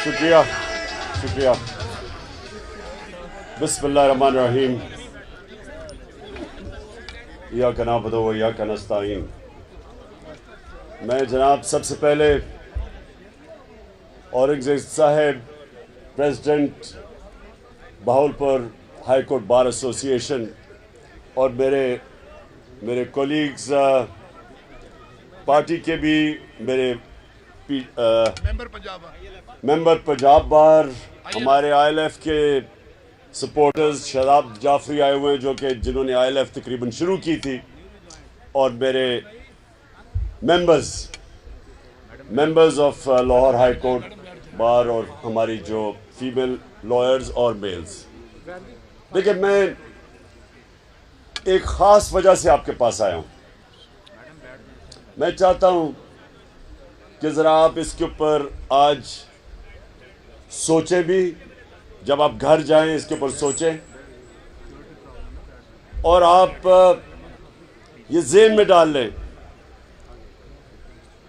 شکریہ شکریہ. بسم اللہ الرحمن الرحیم. ایاک نعبد و ایاک نستعین. میں جناب سب سے پہلے اورنگزیب صاحب president Bahawalpur high court bar ایسوسی ایشن اور میرے کولیگز پارٹی کے بھی میرے ممبر پنجاب بار ہمارے آئی ایل ایف کے سپورٹرز شاداب جعفری آئے ہوئے ہیں جنہوں نے آئی ایل ایف تقریباً شروع کی تھی اور میرے members of Lahore high court bar اور ہماری جو فیمیل لائرز اور میلز. دیکھیں میں ایک خاص وجہ سے آپ کے پاس آیا ہوں. میں چاہتا ہوں کہ ذرا آپ اس کے اوپر آج سوچیں بھی، جب آپ گھر جائیں اس کے اوپر سوچیں اور آپ یہ ذہن میں ڈال لیں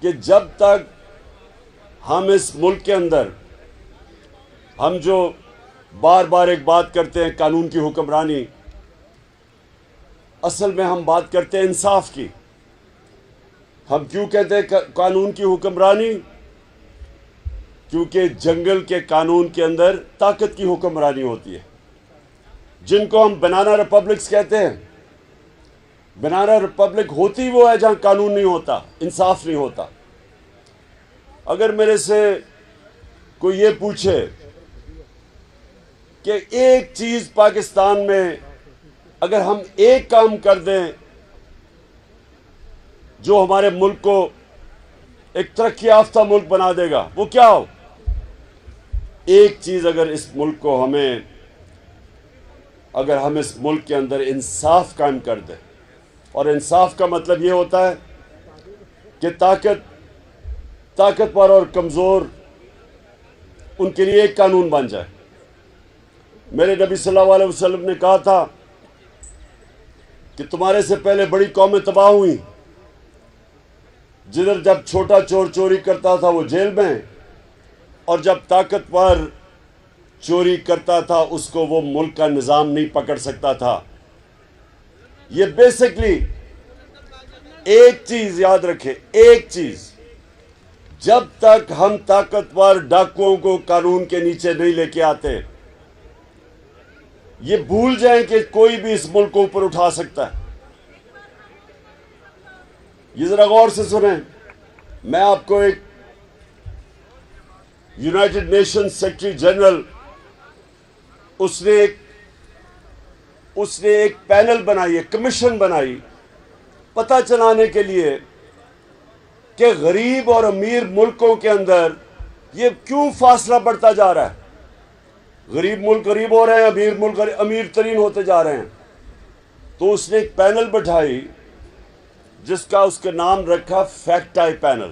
کہ جب تک ہم اس ملک کے اندر ہم جو بار بار ایک بات کرتے ہیں قانون کی حکمرانی، اصل میں ہم بات کرتے ہیں انصاف کی. ہم کیوں کہتے ہیں قانون کی حکمرانی؟ کیونکہ جنگل کے قانون کے اندر طاقت کی حکمرانی ہوتی ہے، جن کو ہم بنانا ریپبلکس کہتے ہیں. بنانا ریپبلک ہوتی وہ ہے جہاں قانون نہیں ہوتا، انصاف نہیں ہوتا. اگر میرے سے کوئی یہ پوچھے کہ ایک چیز پاکستان میں اگر ہم ایک کام کر دیں جو ہمارے ملک کو ایک ترقی یافتہ ملک بنا دے گا، وہ کیا ہو؟ ایک چیز اگر ہم اس ملک کے اندر انصاف قائم کر دیں، اور انصاف کا مطلب یہ ہوتا ہے کہ طاقتور اور کمزور ان کے لیے ایک قانون بن جائے. میرے نبی صلی اللہ علیہ وسلم نے کہا تھا کہ تمہارے سے پہلے بڑی قومیں تباہ ہوئیں، جدھر جب چھوٹا چور چوری کرتا تھا وہ جیل میں، اور جب طاقتور چوری کرتا تھا اس کو وہ ملک کا نظام نہیں پکڑ سکتا تھا. یہ بیسکلی ایک چیز یاد رکھے، ایک چیز، جب تک ہم طاقتور ڈاکوؤں کو قانون کے نیچے نہیں لے کے آتے، یہ بھول جائیں کہ کوئی بھی اس ملک کو اوپر اٹھا سکتا ہے. یہ ذرا غور سے سنیں. میں آپ کو ایک یونائٹڈ نیشن سیکرٹری جنرل اس نے ایک پینل بنائی ہے، کمیشن بنائی، پتہ چلانے کے لیے کہ غریب اور امیر ملکوں کے اندر یہ کیوں فاصلہ بڑھتا جا رہا ہے. غریب ملک غریب ہو رہے ہیں، امیر ملک امیر ترین ہوتے جا رہے ہیں. تو اس نے ایک پینل بٹھائی جس کا اس کے نام رکھا فیکٹ آئی پینل.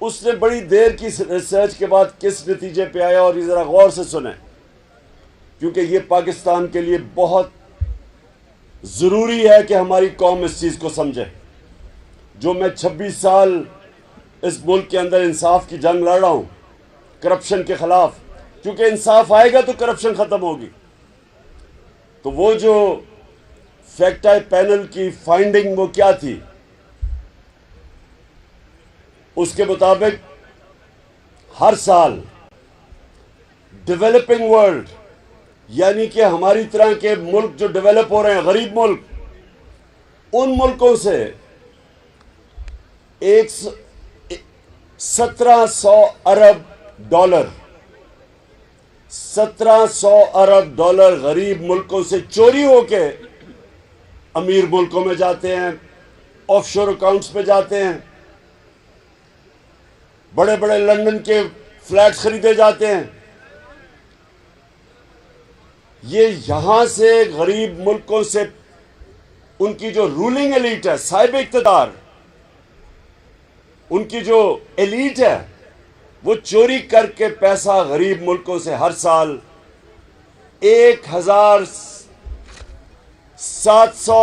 اس نے بڑی دیر کی ریسرچ کے بعد کس نتیجے پہ آیا، اور یہ ذرا غور سے سنیں کیونکہ یہ پاکستان کے لیے بہت ضروری ہے کہ ہماری قوم اس چیز کو سمجھے. جو میں 26 سال اس ملک کے اندر انصاف کی جنگ لڑ رہا ہوں کرپشن کے خلاف، کیونکہ انصاف آئے گا تو کرپشن ختم ہوگی. تو وہ جو فیکٹ آئی پینل کی فائنڈنگ وہ کیا تھی؟ اس کے مطابق ہر سال ڈیولپنگ ورلڈ، یعنی کہ ہماری طرح کے ملک جو ڈیولپ ہو رہے ہیں، غریب ملک، ان ملکوں سے 1700 ارب ڈالر 1700 ارب ڈالر غریب ملکوں سے چوری ہو کے امیر ملکوں میں جاتے ہیں، آف شور اکاؤنٹس پہ جاتے ہیں، بڑے بڑے لندن کے فلیٹ خریدے جاتے ہیں. یہ یہاں سے غریب ملکوں سے ان کی جو رولنگ ایلیٹ ہے، صاحب اقتدار، ان کی جو ایلیٹ ہے، وہ چوری کر کے پیسہ غریب ملکوں سے ہر سال 700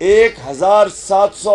1700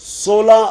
16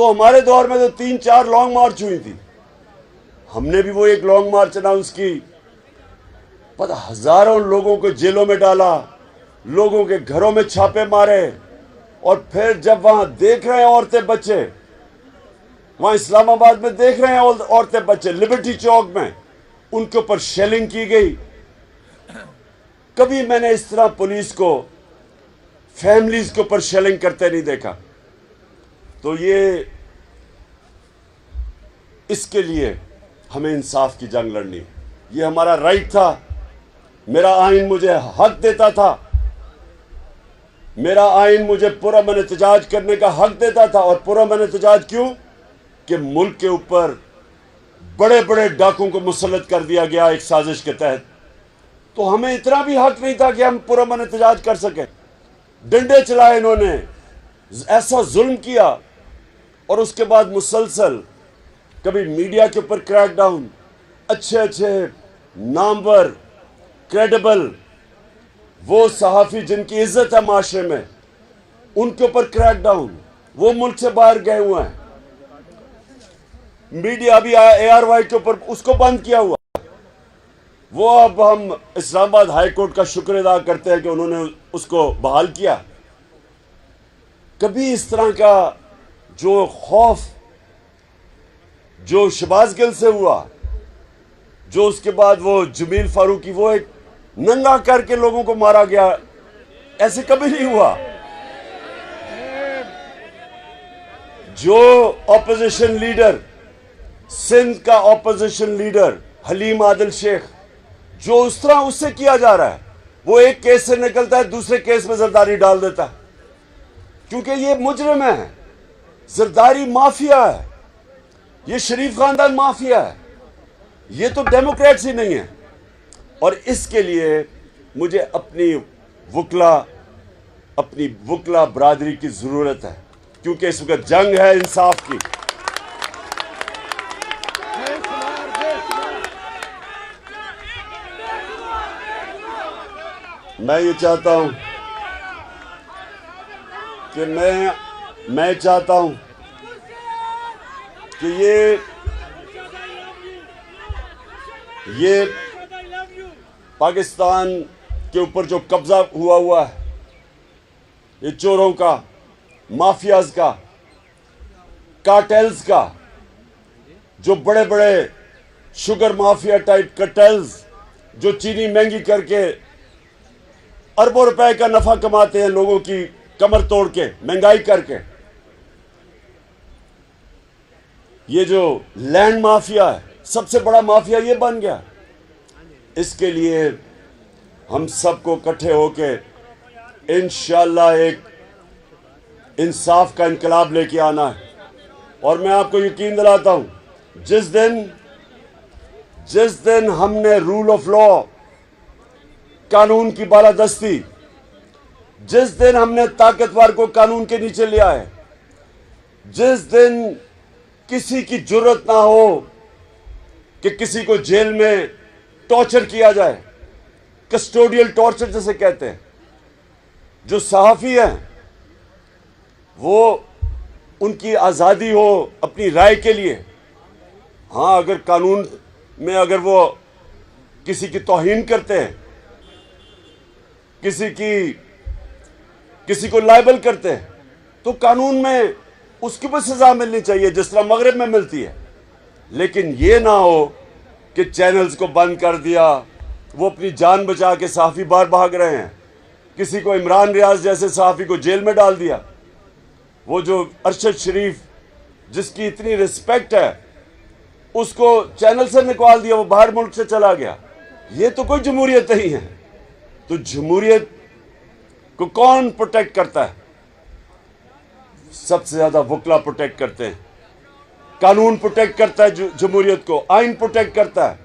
تو ہمارے دور میں تو 3-4 لانگ مارچ ہوئی تھی. ہم نے بھی وہ ایک لانگ مارچ اناؤنس کی. پتہ ہزاروں لوگوں کو جیلوں میں ڈالا, لوگوں کے گھروں میں چھاپے مارے, اور پھر جب وہاں دیکھ رہے ہیں عورتیں بچے, وہاں اسلام آباد میں دیکھ رہے ہیں عورتیں بچے لبرٹی چوک میں, ان کے اوپر شیلنگ کی گئی. کبھی میں نے اس طرح پولیس کو فیملیز کے اوپر شیلنگ کرتے نہیں دیکھا. تو یہ اس کے لیے ہمیں انصاف کی جنگ لڑنی, یہ ہمارا رائٹ تھا. میرا آئین مجھے حق دیتا تھا, میرا آئین مجھے پرامن احتجاج کرنے کا حق دیتا تھا. اور پرامن احتجاج کیوں؟ کہ ملک کے اوپر بڑے بڑے ڈاکوں کو مسلط کر دیا گیا ایک سازش کے تحت. تو ہمیں اتنا بھی حق نہیں تھا کہ ہم پرامن احتجاج کر سکیں. ڈنڈے چلائے انہوں نے, ایسا ظلم کیا, اور اس کے بعد مسلسل کبھی میڈیا کے اوپر کریک ڈاؤن, اچھے نامور کریڈیبل وہ صحافی جن کی عزت ہے معاشرے میں, ان کے اوپر کریک ڈاؤن, وہ ملک سے باہر گئے ہوئے ہیں. میڈیا ابھی ARY کے اوپر اس کو بند کیا ہوا, وہ اب ہم اسلام آباد ہائی کورٹ کا شکر ادا کرتے ہیں کہ انہوں نے اس کو بحال کیا. کبھی اس طرح کا جو خوف جو شہباز گل سے ہوا, جو اس کے بعد وہ جمیل فاروقی وہ ایک ننگا کر کے لوگوں کو مارا گیا, ایسے کبھی نہیں ہوا. جو اپوزیشن لیڈر, سندھ کا اپوزیشن لیڈر حلیم عادل شیخ, جو اس طرح اس سے کیا جا رہا ہے, وہ ایک کیس سے نکلتا ہے دوسرے کیس میں زرداری ڈال دیتا ہے, کیونکہ یہ مجرم ہے, زرداری مافیا ہے, یہ شریف خاندان مافیا ہے, یہ تو ڈیموکریٹس ہی نہیں ہے. اور اس کے لیے مجھے اپنی وکلا برادری کی ضرورت ہے, کیونکہ اس وقت جنگ ہے انصاف کی. میں یہ چاہتا ہوں کہ میں چاہتا ہوں کہ یہ پاکستان کے اوپر جو قبضہ ہوا ہے, یہ چوروں کا, مافیاز کا, کارٹیلز کا, جو بڑے بڑے شوگر مافیا ٹائپ کارٹیلز جو چینی مہنگی کر کے اربوں روپے کا نفع کماتے ہیں, لوگوں کی کمر توڑ کے, مہنگائی کر کے. یہ جو لینڈ مافیا ہے, سب سے بڑا مافیا یہ بن گیا. اس کے لیے ہم سب کو اکٹھے ہو کے انشاءاللہ ایک انصاف کا انقلاب لے کے آنا ہے. اور میں آپ کو یقین دلاتا ہوں, جس دن ہم نے رول آف لا, قانون کی بالادستی, جس دن ہم نے طاقتور کو قانون کے نیچے لیا ہے, جس دن کسی کی جرت نہ ہو کہ کسی کو جیل میں ٹارچر کیا جائے, کسٹوڈیل ٹارچر جسے کہتے ہیں, جو صحافی ہیں وہ ان کی آزادی ہو اپنی رائے کے لیے. ہاں, اگر قانون میں اگر وہ کسی کی توہین کرتے ہیں, کسی کو لائبل کرتے ہیں, تو قانون میں اس کی بھی سزا ملنی چاہیے جس طرح مغرب میں ملتی ہے. لیکن یہ نہ ہو کہ چینلز کو بند کر دیا, وہ اپنی جان بچا کے صحافی باہر بھاگ رہے ہیں. کسی کو عمران ریاض جیسے صحافی کو جیل میں ڈال دیا. وہ جو ارشد شریف جس کی اتنی رسپیکٹ ہے, اس کو چینل سے نکال دیا, وہ باہر ملک سے چلا گیا. یہ تو کوئی جمہوریت نہیں ہے. تو جمہوریت کو کون پروٹیکٹ کرتا ہے؟ سب سے زیادہ وکلا پروٹیکٹ کرتے ہیں. قانون پروٹیکٹ کرتا ہے جمہوریت کو, آئین پروٹیکٹ کرتا ہے,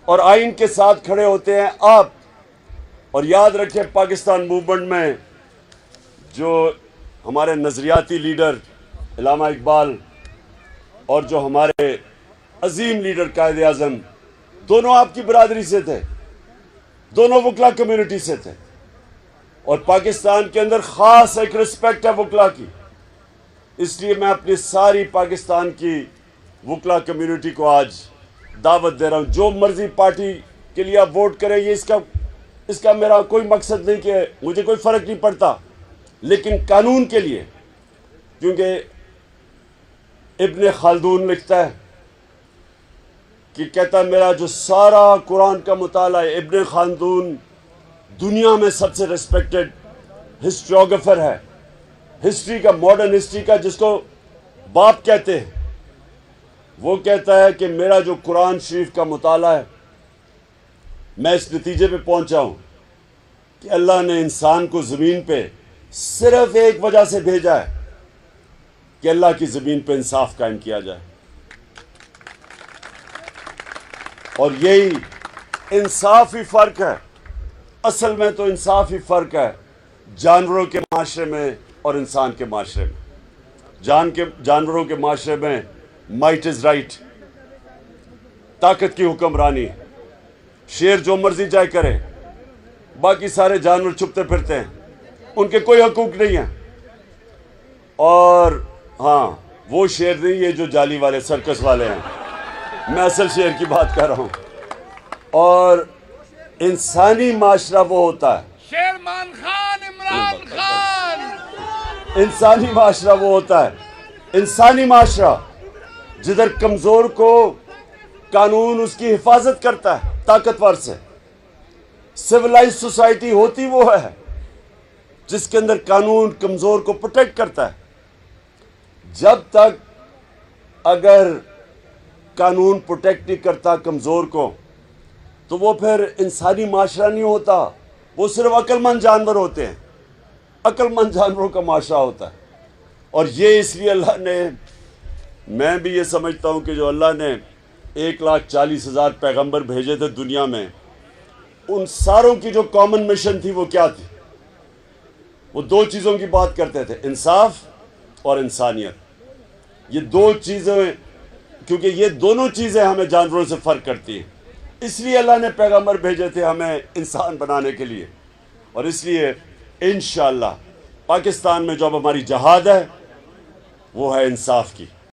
اور آئین کے ساتھ کھڑے ہوتے ہیں آپ. اور یاد رکھیں, پاکستان موومنٹ میں جو ہمارے نظریاتی لیڈر علامہ اقبال اور جو ہمارے عظیم لیڈر قائد اعظم, دونوں آپ کی برادری سے تھے, دونوں وکلا کمیونٹی سے تھے. اور پاکستان کے اندر خاص ایک رسپیکٹ ہے وکلا کی. اس لیے میں اپنی ساری پاکستان کی وکلا کمیونٹی کو آج دعوت دے رہا ہوں، جو مرضی پارٹی کے لیے آپ ووٹ کریں، یہ اس کا میرا کوئی مقصد نہیں کہ مجھے کوئی فرق نہیں پڑتا، لیکن قانون کے لیے، کیونکہ ابن خلدون لکھتا ہے کہ کہتا ہے میرا جو سارا قرآن کا مطالعہ ہے، ابن خلدون دنیا میں سب سے ریسپیکٹڈ ہسٹریوگرافر ہے، ہسٹری کا، ماڈرن ہسٹری کا، جس کو باپ کہتے ہیں، وہ کہتا ہے کہ میرا جو قرآن شریف کا مطالعہ ہے، میں اس نتیجے پہ پہنچا ہوں کہ اللہ نے انسان کو زمین پہ صرف ایک وجہ سے بھیجا ہے کہ اللہ کی زمین پہ انصاف قائم کیا جائے، اور یہی انصاف ہی فرق ہے، اصل میں تو انصاف ہی فرق ہے جانوروں کے معاشرے میں اور انسان کے معاشرے میں۔ جانوروں کے معاشرے میں مائٹ از رائٹ، طاقت کی حکمرانی، شیر جو مرضی چاہے کرے، باقی سارے جانور چھپتے پھرتے ہیں، ان کے کوئی حقوق نہیں ہیں۔ اور ہاں، وہ شیر نہیں، یہ جو جالی والے سرکس والے ہیں، میں اصل شیر کی بات کر رہا ہوں۔ اور انسانی معاشرہ وہ ہوتا ہے، شیرمان خان، عمران خان، انسانی معاشرہ وہ ہوتا ہے، انسانی معاشرہ جدھر کمزور کو قانون اس کی حفاظت کرتا ہے طاقتور سے۔ سویلائز سوسائٹی ہوتی وہ ہے جس کے اندر قانون کمزور کو پروٹیکٹ کرتا ہے۔ جب تک اگر قانون پروٹیکٹ نہیں کرتا کمزور کو، تو وہ پھر انسانی معاشرہ نہیں ہوتا، وہ صرف عقل مند جانور ہوتے ہیں، عقل مند جانوروں کا معاشرہ ہوتا ہے۔ اور یہ اس لیے اللہ نے، میں بھی یہ سمجھتا ہوں کہ جو اللہ نے 1,40,000 پیغمبر بھیجے تھے دنیا میں، ان ساروں کی جو کامن مشن تھی وہ کیا تھی؟ وہ دو چیزوں کی بات کرتے تھے، انصاف اور انسانیت۔ یہ دو چیزیں، کیونکہ یہ دونوں چیزیں ہمیں جانوروں سے فرق کرتی ہیں، اس لیے اللہ نے پیغمبر بھیجے تھے ہمیں انسان بنانے کے لیے۔ اور اس لیے انشاءاللہ پاکستان میں جو اب ہماری جہاد ہے وہ ہے انصاف کی۔